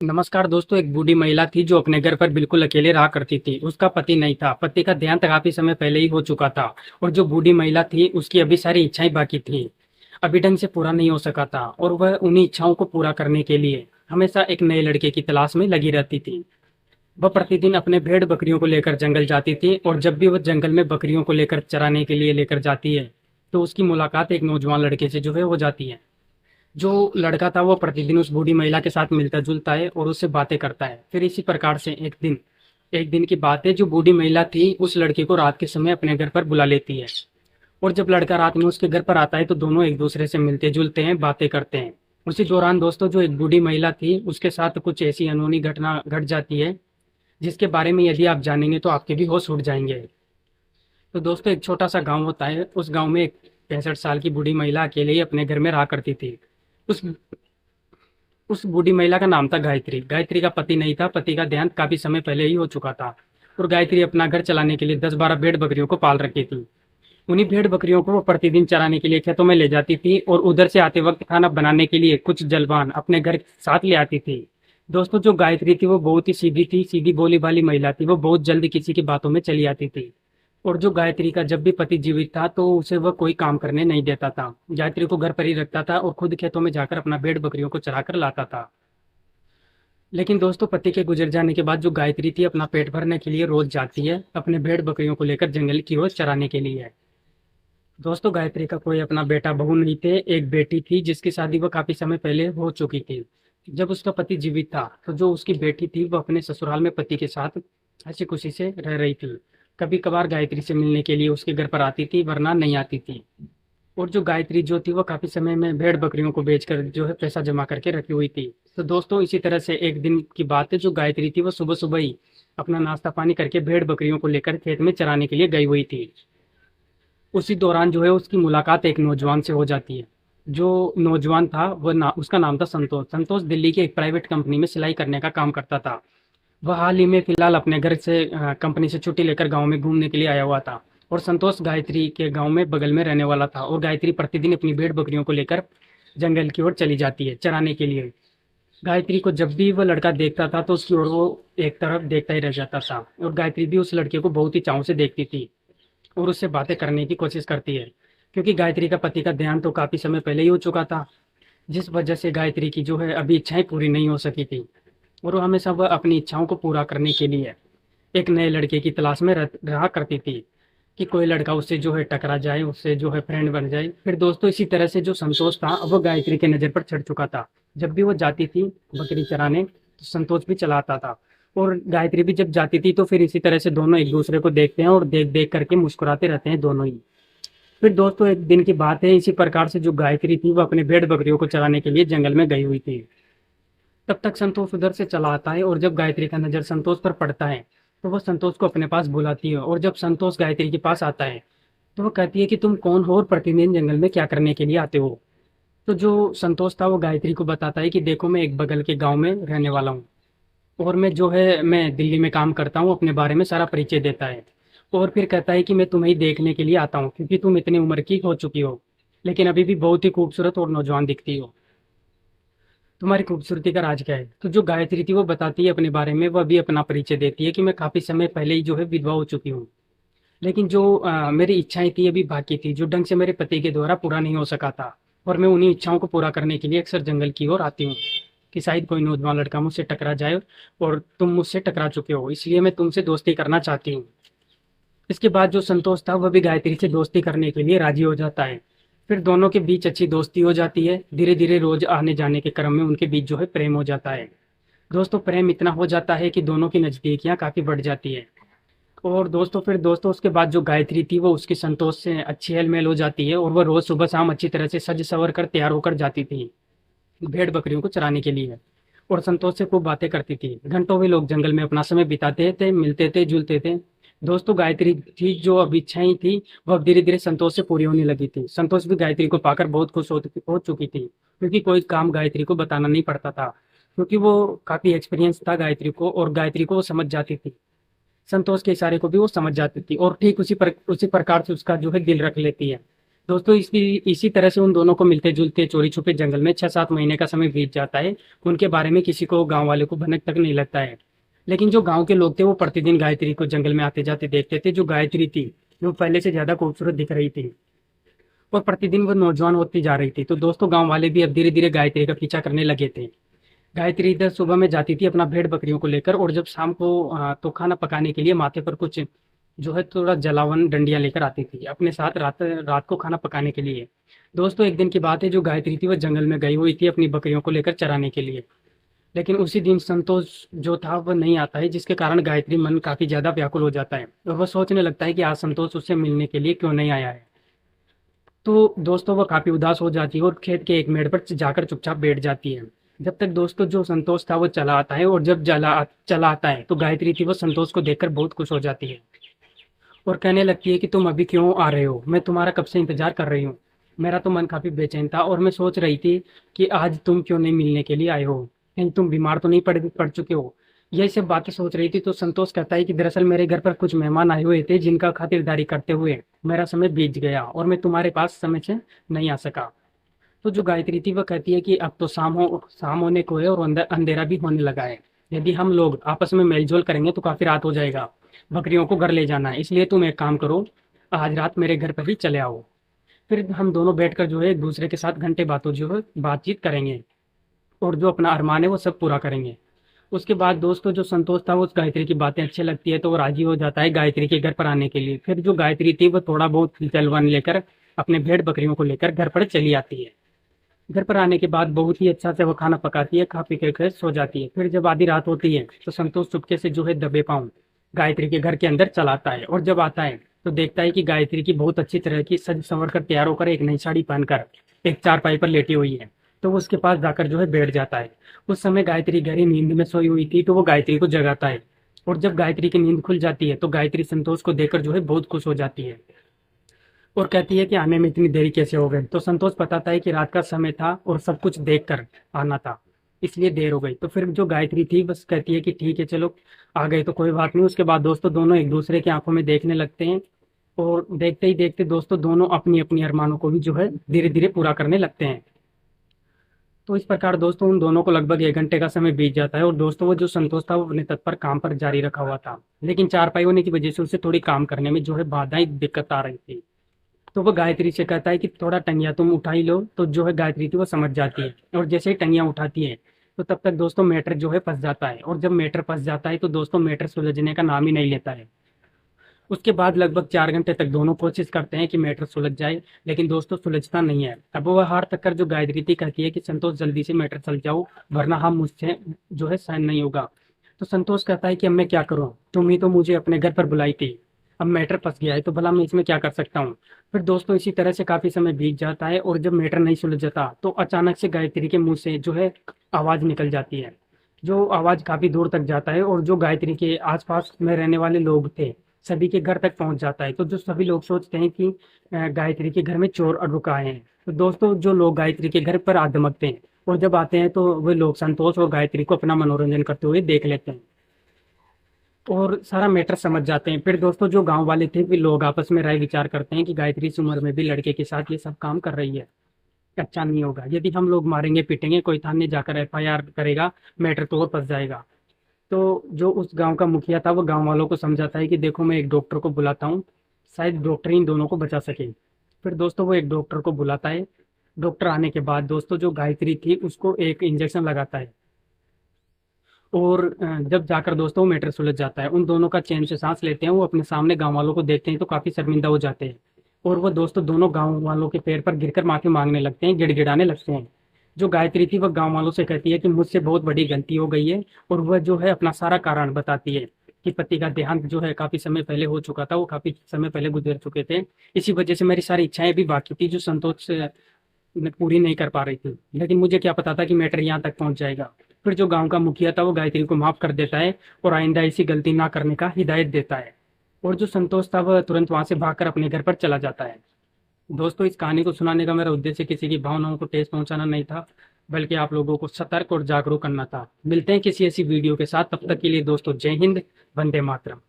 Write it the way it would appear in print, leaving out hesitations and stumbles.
नमस्कार दोस्तों। एक बूढ़ी महिला थी जो अपने घर पर बिल्कुल अकेले रहा करती थी। उसका पति नहीं था। पति का देहांत काफी समय पहले ही हो चुका था। और जो बूढ़ी महिला थी उसकी अभी सारी इच्छाएं बाकी थी, अभी ढंग से पूरा नहीं हो सका था। और वह उन्हीं इच्छाओं को पूरा करने के लिए हमेशा एक नए लड़के की तलाश में लगी रहती थी। वह प्रतिदिन अपने भेड़ बकरियों को लेकर जंगल जाती थी, और जब भी वह जंगल में बकरियों को लेकर चराने के लिए लेकर जाती है तो उसकी मुलाकात एक नौजवान लड़के से जो है हो जाती है। जो लड़का था वो प्रतिदिन उस बूढ़ी महिला के साथ मिलता जुलता है और उससे बातें करता है। फिर इसी प्रकार से एक दिन की बात है, जो बूढ़ी महिला थी उस लड़के को रात के समय अपने घर पर बुला लेती है। और जब लड़का रात में उसके घर पर आता है तो दोनों एक दूसरे से मिलते जुलते हैं, बातें करते हैं। उसी दौरान दोस्तों, जो एक बूढ़ी महिला थी उसके साथ कुछ ऐसी अनहोनी घटना घट जाती है जिसके बारे में यदि आप जानेंगे तो आपके भी होश उड़ जाएंगे। तो दोस्तों, एक छोटा सा गांव होता है। उस गांव में एक 65 साल की बूढ़ी महिला अकेले ही अपने घर में रहा करती थी। उस उस बूढ़ी महिला का नाम था गायत्री। गायत्री का पति नहीं था। पति का देहांत काफी समय पहले ही हो चुका था। और गायत्री अपना घर चलाने के लिए 10-12 भेड़ बकरियों को पाल रखी थी। उन्हीं भेड़ बकरियों को वो प्रतिदिन चराने के लिए खेतों में ले जाती थी, और उधर से आते वक्त खाना बनाने के लिए कुछ जलपान अपने घर साथ ले आती थी। दोस्तों, जो गायत्री थी वो बहुत ही सीधी थी, सीधी बोली वाली महिला थी। वो बहुत जल्दी किसी की बातों में चली आती थी। और जो गायत्री का जब भी पति जीवित था तो उसे वह कोई काम करने नहीं देता था। गायत्री को घर पर ही रखता था और खुद खेतों में जाकर अपना भेड़ बकरियों को चरा कर लाता था। लेकिन दोस्तों, पति के गुजर जाने के बाद जो गायत्री थी अपना पेट भरने के लिए रोज जाती है अपने भेड़ बकरियों को लेकर जंगल की ओर चराने के लिए। दोस्तों, गायत्री का कोई अपना बेटा बहू नहीं थे। एक बेटी थी जिसकी शादी वह काफी समय पहले हो चुकी थी। जब उसका पति जीवित था तो जो उसकी बेटी थी वह अपने ससुराल में पति के साथ हंसी खुशी से रह रही थी। कभी कभार गायत्री से मिलने के लिए उसके घर पर आती थी, वरना नहीं आती थी। और जो गायत्री जो थी वो काफी समय में भेड़ बकरियों को बेचकर जो है पैसा जमा करके रखी हुई थी। तो दोस्तों, इसी तरह से एक दिन की बात है, जो गायत्री थी वो सुबह सुबह ही अपना नाश्ता पानी करके भेड़ बकरियों को लेकर खेत में चराने के लिए गई हुई थी। उसी दौरान जो है उसकी मुलाकात एक नौजवान से हो जाती है। जो नौजवान था उसका नाम था संतोष। संतोष दिल्ली की एक प्राइवेट कंपनी में सिलाई करने का काम करता था। वह हाल ही में फिलहाल अपने घर से कंपनी से छुट्टी लेकर गांव में घूमने के लिए आया हुआ था। और संतोष गायत्री के गांव में बगल में रहने वाला था। और गायत्री प्रतिदिन अपनी भेड़ बकरियों को लेकर जंगल की ओर चली जाती है चराने के लिए। गायत्री को जब भी वह लड़का देखता था तो उसकी ओर वो एक तरफ देखता ही रह जाता था। और गायत्री भी उस लड़के को बहुत ही चाव से देखती थी और उससे बातें करने की कोशिश करती है, क्योंकि गायत्री का पति का देहांत तो काफी समय पहले ही हो चुका था, जिस वजह से गायत्री की जो है अभी इच्छाएं पूरी नहीं हो सकी थी। और वो हमेशा वह अपनी इच्छाओं को पूरा करने के लिए एक नए लड़के की तलाश में रहा करती थी, कि कोई लड़का उससे जो है टकरा जाए, उससे जो है फ्रेंड बन जाए। फिर दोस्तों, इसी तरह से जो संतोष था वो गायत्री के नज़र पर चढ़ चुका था। जब भी वो जाती थी बकरी चराने तो संतोष भी चला आता था, और गायत्री भी जब जाती थी तो फिर इसी तरह से दोनों एक दूसरे को देखते हैं और देख देख करके मुस्कुराते रहते हैं दोनों ही। फिर दोस्तों, एक दिन की बात है, इसी प्रकार से जो गायत्री थी वो अपने भेड़ बकरियों को चराने के लिए जंगल में गई हुई थी। तब तक संतोष उधर से चला आता है, और जब गायत्री का नज़र संतोष पर पड़ता है तो वह संतोष को अपने पास बुलाती है। और जब संतोष गायत्री के पास आता है तो वो कहती है कि तुम कौन हो और प्रतिदिन जंगल में क्या करने के लिए आते हो। तो जो संतोष था वो गायत्री को बताता है कि देखो, मैं एक बगल के गांव में रहने वाला हूँ, और मैं दिल्ली में काम करता हूँ। अपने बारे में सारा परिचय देता है। और फिर कहता है कि मैं तुम्हें ही देखने के लिए आता हूँ, क्योंकि तुम इतनी उम्र की हो चुकी हो लेकिन अभी भी बहुत ही खूबसूरत और नौजवान दिखती हो। तुम्हारी खूबसूरती का राज क्या है। तो जो गायत्री थी वो बताती है अपने बारे में। वह भी अपना परिचय देती है कि मैं काफी समय पहले ही जो है विधवा हो चुकी हूँ, लेकिन जो मेरी इच्छाएं थी अभी बाकी थी, जो ढंग से मेरे पति के द्वारा पूरा नहीं हो सका था। और मैं उन्हीं इच्छाओं को पूरा करने के लिए अक्सर जंगल की ओर आती हूँ, कि शायद कोई नौजवान लड़का मुझसे टकरा जाए, और तुम मुझसे टकरा चुके हो, इसलिए मैं तुमसे दोस्ती करना चाहती हूँ। इसके बाद जो संतोष था वह भी गायत्री से दोस्ती करने के लिए राजी हो जाता है। फिर दोनों के बीच अच्छी दोस्ती हो जाती है। धीरे धीरे रोज आने जाने के क्रम में उनके बीच जो है प्रेम हो जाता है। दोस्तों, प्रेम इतना हो जाता है कि दोनों की नजदीकियां काफी बढ़ जाती है। और दोस्तों उसके बाद जो गायत्री थी वो उसकी संतोष से अच्छी हेलमेल हो जाती है, और वह रोज सुबह शाम अच्छी तरह से सज सवर कर तैयार होकर जाती थी भेड़ बकरियों को चराने के लिए। और संतोष से खूब बातें करती थी। घंटों वे लोग जंगल में अपना समय बिताते थे, मिलते थे, जुलते थे। दोस्तों, गायत्री थी जो अब इच्छाएं थी वह धीरे धीरे संतोष से पूरी होने लगी थी। संतोष भी गायत्री को पाकर बहुत खुश हो चुकी थी, क्योंकि कोई काम गायत्री को बताना नहीं पड़ता था, क्योंकि वो काफी एक्सपीरियंस था गायत्री को, और गायत्री को वो समझ जाती थी। संतोष के इशारे को भी वो समझ जाती थी, और ठीक उसी प्रकार से उसका जो है दिल रख लेती है। दोस्तों इसी तरह से उन दोनों को मिलते जुलते चोरी छुपे जंगल में 6-7 महीने का समय बीत जाता है। उनके बारे में किसी को गांव वाले को भनक तक नहीं लगता है। लेकिन जो गांव के लोग थे वो प्रतिदिन गायत्री को जंगल में आते जाते देखते थे। जो गायत्री थी वो पहले से ज्यादा खूबसूरत दिख रही थी और प्रतिदिन वो नौजवान होती जा रही थी। तो दोस्तों गांव वाले भी अब धीरे धीरे गायत्री का पीछा करने लगे थे। गायत्री इधर सुबह में जाती थी अपना भेड़ बकरियों को लेकर, और जब शाम को तो खाना पकाने के लिए माथे पर कुछ जो है थोड़ा जलावन डंडियां लेकर आती थी अपने साथ रात रात को खाना पकाने के लिए। दोस्तों एक दिन की बात है, जो गायत्री थी वह जंगल में गई हुई थी अपनी बकरियों को लेकर चराने के लिए। लेकिन उसी दिन संतोष जो था वह नहीं आता है, जिसके कारण गायत्री मन काफी ज्यादा व्याकुल हो जाता है और वह सोचने लगता है कि आज संतोष उससे मिलने के लिए क्यों नहीं आया है। तो दोस्तों वह काफी उदास हो जाती है और खेत के एक मेड़ पर जाकर चुपचाप बैठ जाती है। जब तक दोस्तों जो संतोष था वो चला आता है, और जब चला आता है तो गायत्री थी वो संतोष को देखकर बहुत खुश हो जाती है और कहने लगती है कि तुम अभी क्यों आ रहे हो, मैं तुम्हारा कब से इंतजार कर रही हूँ। मेरा तो मन काफी बेचैन था और मैं सोच रही थी कि आज तुम क्यों नहीं मिलने के लिए आए हो, कहीं तुम बीमार तो नहीं पड़ चुके हो। यही सब बातें सोच रही थी तो संतोष कहता है कि दरअसल मेरे घर पर कुछ मेहमान आए हुए थे जिनका खातिरदारी करते हुए मेरा समय बीत गया और मैं तुम्हारे पास समय से नहीं आ सका। तो जो गायत्री थी वह कहती है कि अब तो शाम होने को है और अंधेरा भी होने लगा है। यदि हम लोग आपस में मेलजोल करेंगे तो काफी रात हो जाएगा। बकरियों को घर ले जाना है, इसलिए तुम एक काम करो, आज रात मेरे घर पर ही चले आओ। फिर हम दोनों बैठकर जो है एक दूसरे के साथ घंटे बातों जो है बातचीत करेंगे और जो अपना अरमान है वो सब पूरा करेंगे। उसके बाद दोस्तों जो संतोष था वो उस गायत्री की बातें अच्छी लगती है तो वो राजी हो जाता है गायत्री के घर पर आने के लिए। फिर जो गायत्री थी वो थोड़ा बहुत जलवन लेकर अपने भेड़ बकरियों को लेकर घर पर चली आती है। घर पर आने के बाद बहुत ही अच्छा से वो खाना पकाती है, खा पी कर सो जाती है। फिर जब आधी रात होती है तो संतोष चुपके से जो है दबे पाँव गायत्री के घर के अंदर चला आता है, और जब आता है तो देखता है कि गायत्री की बहुत अच्छी तरह की सज संवर कर तैयार होकर एक नई साड़ी पहनकर एक चारपाई पर लेटी हुई है। तो वो उसके पास जाकर जो है बैठ जाता है। उस समय गायत्री गहरी नींद में सोई हुई थी तो वो गायत्री को जगाता है, और जब गायत्री की नींद खुल जाती है तो गायत्री संतोष को देखकर जो है बहुत खुश हो जाती है और कहती है कि आने में इतनी देरी कैसे हो गई। तो संतोष बताता है कि रात का समय था और सब कुछ देख कर आना था, इसलिए देर हो गई। तो फिर जो गायत्री थी बस कहती है कि ठीक है चलो आ गए तो कोई बात नहीं। उसके बाद दोस्तों दोनों एक दूसरे की आंखों में देखने लगते हैं, और देखते ही देखते दोस्तों दोनों अपनी अपनी अरमानों को भी जो है धीरे धीरे पूरा करने लगते हैं। तो इस प्रकार दोस्तों उन दोनों को लगभग 1 घंटे का समय बीत जाता है, और दोस्तों वो जो संतोष था वो अपने तत्पर काम पर जारी रखा हुआ था, लेकिन चारपाई होने की वजह से उसे थोड़ी काम करने में जो है बाधाएं दिक्कत आ रही थी। तो वो गायत्री से कहता है कि थोड़ा टंगिया तुम उठा ही लो। तो जो है गायत्री थी वो समझ जाती है, और जैसे ही टंगिया उठाती है तो तब तक दोस्तों मैटर जो है फंस जाता है, और जब मैटर फंस जाता है तो दोस्तों मैटर सुलझने का नाम ही नहीं लेता है। उसके बाद लगभग 4 घंटे तक दोनों कोशिश करते हैं कि मैटर सुलझ जाए, लेकिन दोस्तों सुलझता नहीं है। अब वह हार तक कर जो गायत्री थी कहती है कि संतोष जल्दी से मैटर सुलझ जाओ, वरना हम मुझसे जो है सहन नहीं होगा। तो संतोष कहता है कि अब मैं क्या करूं, तुम ही तो मुझे अपने घर पर बुलाई थी, अब मैटर फंस गया है तो भला मैं इसमें क्या कर सकता हूँ। फिर दोस्तों इसी तरह से काफी समय बीत जाता है, और जब मैटर नहीं सुलझता तो अचानक से गायत्री के मुंह से जो है आवाज निकल जाती है। जो आवाज काफी दूर तक जाता है, और जो गायत्री के आसपास में रहने वाले लोग थे सभी के घर तक पहुंच जाता है। तो जो सभी लोग सोचते हैं कि गायत्री के घर में चोर रुका है। तो दोस्तों जो लोग गायत्री के घर पर आ धमकते हैं, और जब आते हैं तो वे लोग संतोष और गायत्री को अपना मनोरंजन करते हुए देख लेते हैं और सारा मैटर समझ जाते हैं। फिर दोस्तों जो गांव वाले थे वे लोग आपस में राय विचार करते हैं कि गायत्री इस उम्र में भी लड़के के साथ ये सब काम कर रही है, अच्छा नहीं होगा। यदि हम लोग मारेंगे पीटेंगे, कोई थाने जाकर एफआईआर करेगा, मैटर तो और फंस जाएगा। तो जो उस गांव का मुखिया था वो गांव वालों को समझाता है कि देखो मैं एक डॉक्टर को बुलाता हूँ, शायद डॉक्टर ही इन दोनों को बचा सके। फिर दोस्तों वो एक डॉक्टर को बुलाता है। डॉक्टर आने के बाद दोस्तों जो गायत्री थी उसको एक इंजेक्शन लगाता है, और जब जाकर दोस्तों मैटर सुलझ जाता है। उन दोनों का चैन से सांस लेते हैं, वो अपने सामने गांव वालों को देखते हैं तो काफी शर्मिंदा हो जाते हैं, और वो दोस्तों दोनों गांव वालों के पैर पर गिरकर माफी मांगने लगते हैं, गिड़गिड़ाने लगते हैं। जो गायत्री थी वह गांव वालों से कहती है कि मुझसे बहुत बड़ी गलती हो गई है, और वह जो है अपना सारा कारण बताती है कि पति का देहांत जो है काफी समय पहले हो चुका था, वो काफी समय पहले गुजर चुके थे। इसी वजह से मेरी सारी इच्छाएं भी बाकी थी जो संतोष से मैं पूरी नहीं कर पा रही थी, लेकिन मुझे क्या पता था कि मैटर यहाँ तक पहुंच जाएगा। फिर जो गांव का मुखिया था वो गायत्री को माफ कर देता है और आइंदा ऐसी गलती ना करने का हिदायत देता है, और जो संतोष था वह तुरंत वहां से भागकर अपने घर पर चला जाता है। दोस्तों इस कहानी को सुनाने का मेरा उद्देश्य किसी की भावनाओं को ठेस पहुंचाना नहीं था, बल्कि आप लोगों को सतर्क और जागरूक करना था। मिलते हैं किसी ऐसी वीडियो के साथ, तब तक के लिए दोस्तों जय हिंद, वंदे मातरम।